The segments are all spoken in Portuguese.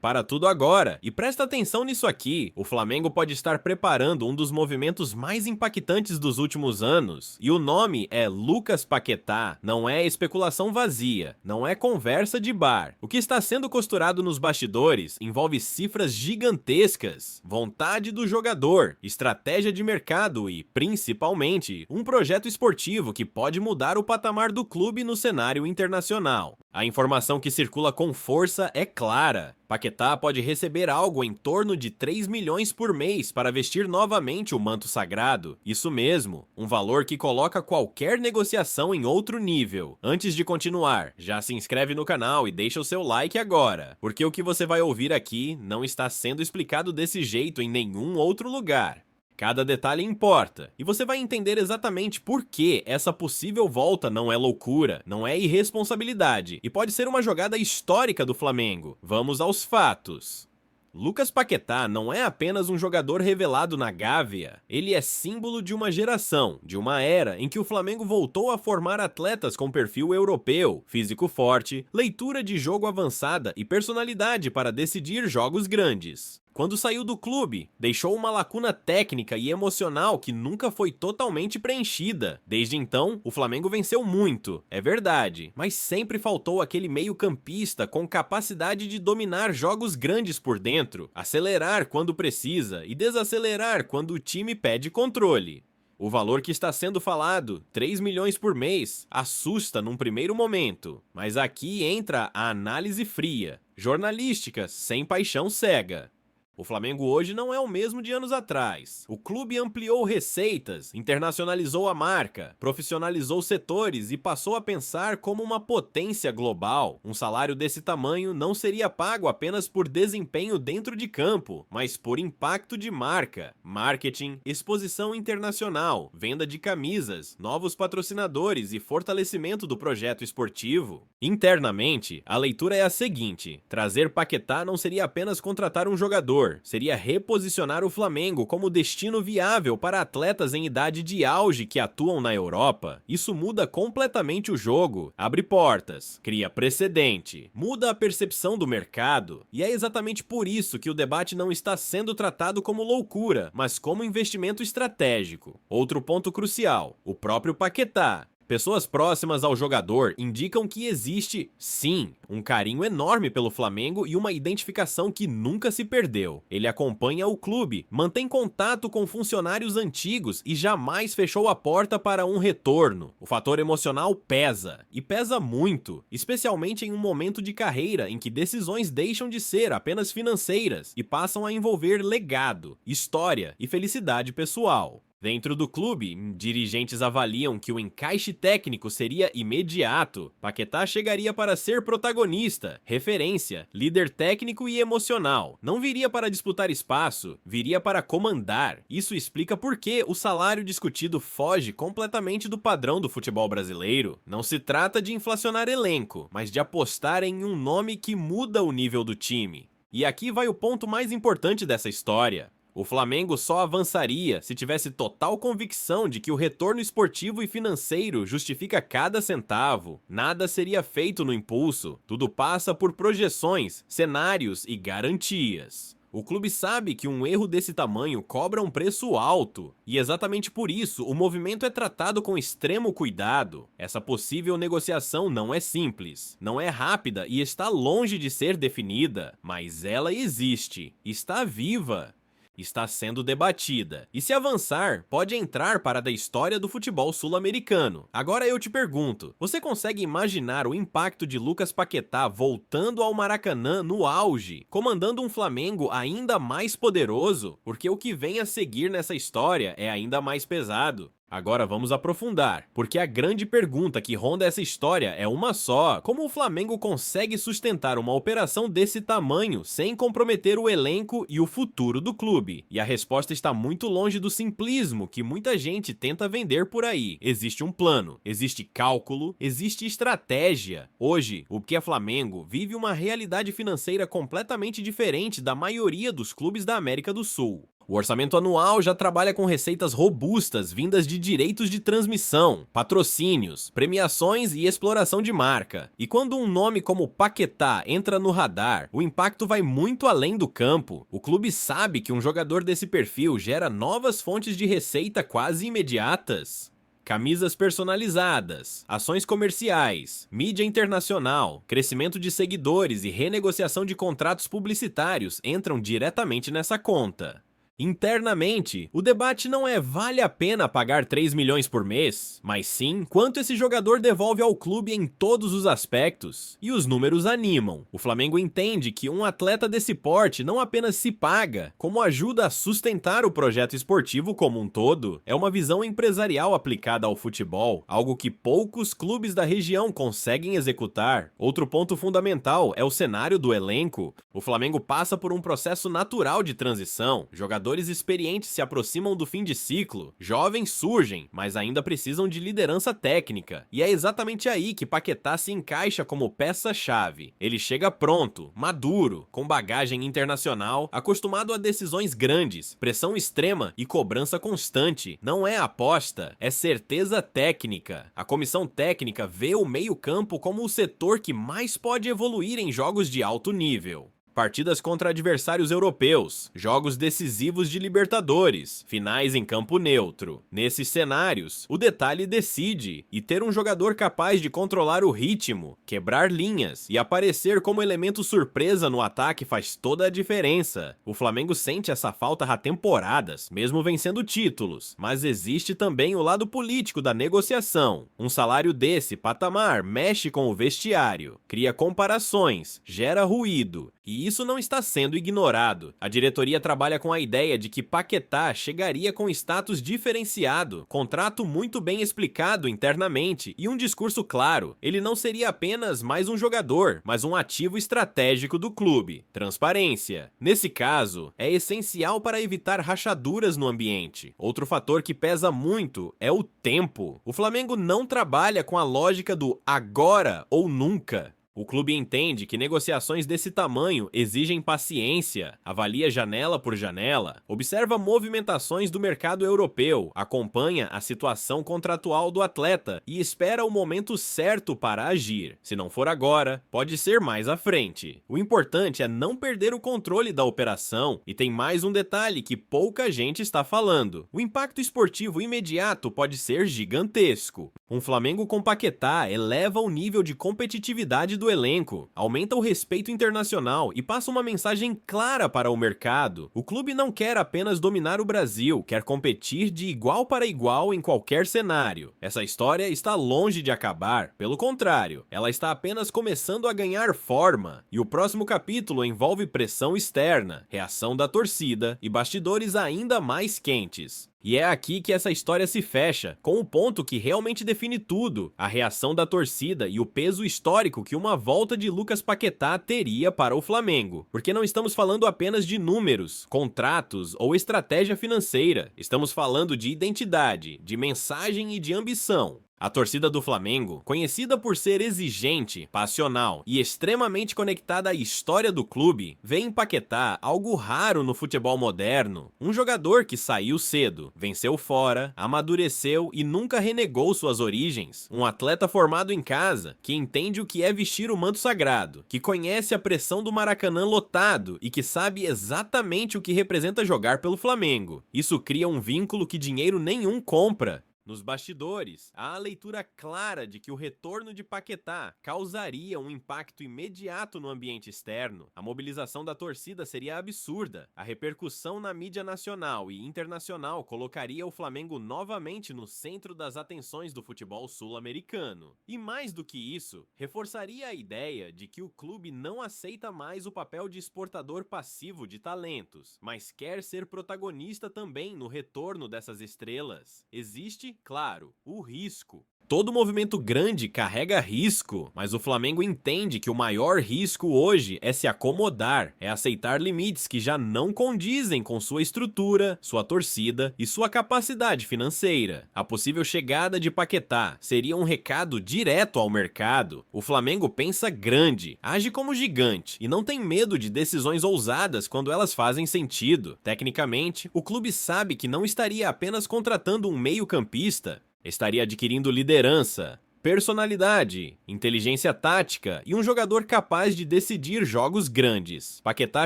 Para tudo agora e presta atenção nisso aqui. O Flamengo pode estar preparando um dos movimentos mais impactantes dos últimos anos. E o nome é Lucas Paquetá. Não é especulação vazia, não é conversa de bar. O que está sendo costurado nos bastidores envolve cifras gigantescas, vontade do jogador, estratégia de mercado e, principalmente, um projeto esportivo que pode mudar o patamar do clube no cenário internacional. A informação que circula com força é clara. Paquetá pode receber algo em torno de 3 milhões por mês para vestir novamente o manto sagrado. Isso mesmo, um valor que coloca qualquer negociação em outro nível. Antes de continuar, já se inscreve no canal e deixa o seu like agora, porque o que você vai ouvir aqui não está sendo explicado desse jeito em nenhum outro lugar. Cada detalhe importa, e você vai entender exatamente por que essa possível volta não é loucura, não é irresponsabilidade, e pode ser uma jogada histórica do Flamengo. Vamos aos fatos. Lucas Paquetá não é apenas um jogador revelado na Gávea, ele é símbolo de uma geração, de uma era em que o Flamengo voltou a formar atletas com perfil europeu, físico forte, leitura de jogo avançada e personalidade para decidir jogos grandes. Quando saiu do clube, deixou uma lacuna técnica e emocional que nunca foi totalmente preenchida. Desde então, o Flamengo venceu muito, é verdade, mas sempre faltou aquele meio-campista com capacidade de dominar jogos grandes por dentro, acelerar quando precisa e desacelerar quando o time pede controle. O valor que está sendo falado, 3 milhões por mês, assusta num primeiro momento, mas aqui entra a análise fria, jornalística, sem paixão cega. O Flamengo hoje não é o mesmo de anos atrás. O clube ampliou receitas, internacionalizou a marca, profissionalizou setores e passou a pensar como uma potência global. Um salário desse tamanho não seria pago apenas por desempenho dentro de campo, mas por impacto de marca, marketing, exposição internacional, venda de camisas, novos patrocinadores e fortalecimento do projeto esportivo. Internamente, a leitura é a seguinte: trazer Paquetá não seria apenas contratar um jogador, seria reposicionar o Flamengo como destino viável para atletas em idade de auge que atuam na Europa. Isso muda completamente o jogo, abre portas, cria precedente, muda a percepção do mercado, e é exatamente por isso que o debate não está sendo tratado como loucura, mas como investimento estratégico. Outro ponto crucial, o próprio Paquetá. Pessoas próximas ao jogador indicam que existe, sim, um carinho enorme pelo Flamengo e uma identificação que nunca se perdeu. Ele acompanha o clube, mantém contato com funcionários antigos e jamais fechou a porta para um retorno. O fator emocional pesa, e pesa muito, especialmente em um momento de carreira em que decisões deixam de ser apenas financeiras e passam a envolver legado, história e felicidade pessoal. Dentro do clube, dirigentes avaliam que o encaixe técnico seria imediato. Paquetá chegaria para ser protagonista, referência, líder técnico e emocional. Não viria para disputar espaço, viria para comandar. Isso explica por que o salário discutido foge completamente do padrão do futebol brasileiro. Não se trata de inflacionar elenco, mas de apostar em um nome que muda o nível do time. E aqui vai o ponto mais importante dessa história. O Flamengo só avançaria se tivesse total convicção de que o retorno esportivo e financeiro justifica cada centavo. Nada seria feito no impulso, tudo passa por projeções, cenários e garantias. O clube sabe que um erro desse tamanho cobra um preço alto, e exatamente por isso o movimento é tratado com extremo cuidado. Essa possível negociação não é simples, não é rápida e está longe de ser definida, mas ela existe, está viva. Está sendo debatida, e se avançar, pode entrar para a história do futebol sul-americano. Agora eu te pergunto, você consegue imaginar o impacto de Lucas Paquetá voltando ao Maracanã no auge, comandando um Flamengo ainda mais poderoso? Porque o que vem a seguir nessa história é ainda mais pesado. Agora vamos aprofundar, porque a grande pergunta que ronda essa história é uma só: como o Flamengo consegue sustentar uma operação desse tamanho sem comprometer o elenco e o futuro do clube? E a resposta está muito longe do simplismo que muita gente tenta vender por aí. Existe um plano, existe cálculo, existe estratégia. Hoje, o que é Flamengo vive uma realidade financeira completamente diferente da maioria dos clubes da América do Sul. O orçamento anual já trabalha com receitas robustas vindas de direitos de transmissão, patrocínios, premiações e exploração de marca. E quando um nome como Paquetá entra no radar, o impacto vai muito além do campo. O clube sabe que um jogador desse perfil gera novas fontes de receita quase imediatas. Camisas personalizadas, ações comerciais, mídia internacional, crescimento de seguidores e renegociação de contratos publicitários entram diretamente nessa conta. Internamente, o debate não é vale a pena pagar 3 milhões por mês, mas sim quanto esse jogador devolve ao clube em todos os aspectos. E os números animam. O Flamengo entende que um atleta desse porte não apenas se paga, como ajuda a sustentar o projeto esportivo como um todo. É uma visão empresarial aplicada ao futebol, algo que poucos clubes da região conseguem executar. Outro ponto fundamental é o cenário do elenco. O Flamengo passa por um processo natural de transição. Jogadores experientes se aproximam do fim de ciclo, jovens surgem, mas ainda precisam de liderança técnica. E é exatamente aí que Paquetá se encaixa como peça-chave. Ele chega pronto, maduro, com bagagem internacional, acostumado a decisões grandes, pressão extrema e cobrança constante. Não é aposta, é certeza técnica. A comissão técnica vê o meio-campo como o setor que mais pode evoluir em jogos de alto nível. Partidas contra adversários europeus, jogos decisivos de Libertadores, finais em campo neutro. Nesses cenários, o detalhe decide, e ter um jogador capaz de controlar o ritmo, quebrar linhas e aparecer como elemento surpresa no ataque faz toda a diferença. O Flamengo sente essa falta há temporadas, mesmo vencendo títulos, mas existe também o lado político da negociação. Um salário desse patamar mexe com o vestiário, cria comparações, gera ruído. E isso não está sendo ignorado. A diretoria trabalha com a ideia de que Paquetá chegaria com status diferenciado, contrato muito bem explicado internamente e um discurso claro. Ele não seria apenas mais um jogador, mas um ativo estratégico do clube. Transparência. Nesse caso, é essencial para evitar rachaduras no ambiente. Outro fator que pesa muito é o tempo. O Flamengo não trabalha com a lógica do agora ou nunca. O clube entende que negociações desse tamanho exigem paciência, avalia janela por janela, observa movimentações do mercado europeu, acompanha a situação contratual do atleta e espera o momento certo para agir. Se não for agora, pode ser mais à frente. O importante é não perder o controle da operação, e tem mais um detalhe que pouca gente está falando. O impacto esportivo imediato pode ser gigantesco. Um Flamengo com Paquetá eleva o nível de competitividade do elenco, aumenta o respeito internacional e passa uma mensagem clara para o mercado. O clube não quer apenas dominar o Brasil, quer competir de igual para igual em qualquer cenário. Essa história está longe de acabar, pelo contrário, ela está apenas começando a ganhar forma. E o próximo capítulo envolve pressão externa, reação da torcida e bastidores ainda mais quentes. E é aqui que essa história se fecha, com o ponto que realmente define tudo, a reação da torcida e o peso histórico que uma volta de Lucas Paquetá teria para o Flamengo. Porque não estamos falando apenas de números, contratos ou estratégia financeira, estamos falando de identidade, de mensagem e de ambição. A torcida do Flamengo, conhecida por ser exigente, passional e extremamente conectada à história do clube, vê em Paquetá algo raro no futebol moderno. Um jogador que saiu cedo, venceu fora, amadureceu e nunca renegou suas origens. Um atleta formado em casa, que entende o que é vestir o manto sagrado, que conhece a pressão do Maracanã lotado e que sabe exatamente o que representa jogar pelo Flamengo. Isso cria um vínculo que dinheiro nenhum compra. Nos bastidores, há a leitura clara de que o retorno de Paquetá causaria um impacto imediato no ambiente externo. A mobilização da torcida seria absurda. A repercussão na mídia nacional e internacional colocaria o Flamengo novamente no centro das atenções do futebol sul-americano. E mais do que isso, reforçaria a ideia de que o clube não aceita mais o papel de exportador passivo de talentos, mas quer ser protagonista também no retorno dessas estrelas. Existe, claro, o risco. Todo movimento grande carrega risco, mas o Flamengo entende que o maior risco hoje é se acomodar, é aceitar limites que já não condizem com sua estrutura, sua torcida e sua capacidade financeira. A possível chegada de Paquetá seria um recado direto ao mercado. O Flamengo pensa grande, age como gigante e não tem medo de decisões ousadas quando elas fazem sentido. Tecnicamente, o clube sabe que não estaria apenas contratando um meio-campista, estaria adquirindo liderança, personalidade, inteligência tática e um jogador capaz de decidir jogos grandes. Paquetá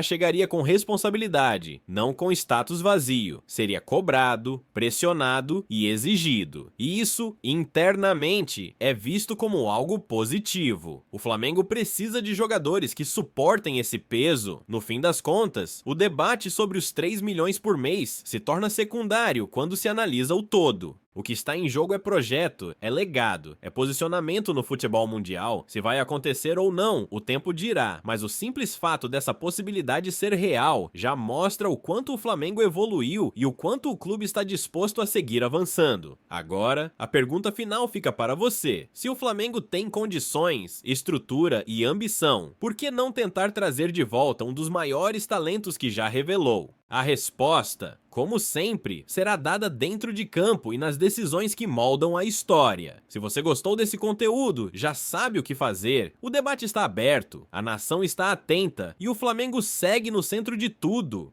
chegaria com responsabilidade, não com status vazio. Seria cobrado, pressionado e exigido. E isso, internamente, é visto como algo positivo. O Flamengo precisa de jogadores que suportem esse peso. No fim das contas, o debate sobre os 3 milhões por mês se torna secundário quando se analisa o todo. O que está em jogo é projeto, é legado, é posicionamento no futebol mundial. Se vai acontecer ou não, o tempo dirá, mas o simples fato dessa possibilidade ser real já mostra o quanto o Flamengo evoluiu e o quanto o clube está disposto a seguir avançando. Agora, a pergunta final fica para você. Se o Flamengo tem condições, estrutura e ambição, por que não tentar trazer de volta um dos maiores talentos que já revelou? A resposta, como sempre, será dada dentro de campo e nas decisões que moldam a história. Se você gostou desse conteúdo, já sabe o que fazer. O debate está aberto, a nação está atenta e o Flamengo segue no centro de tudo.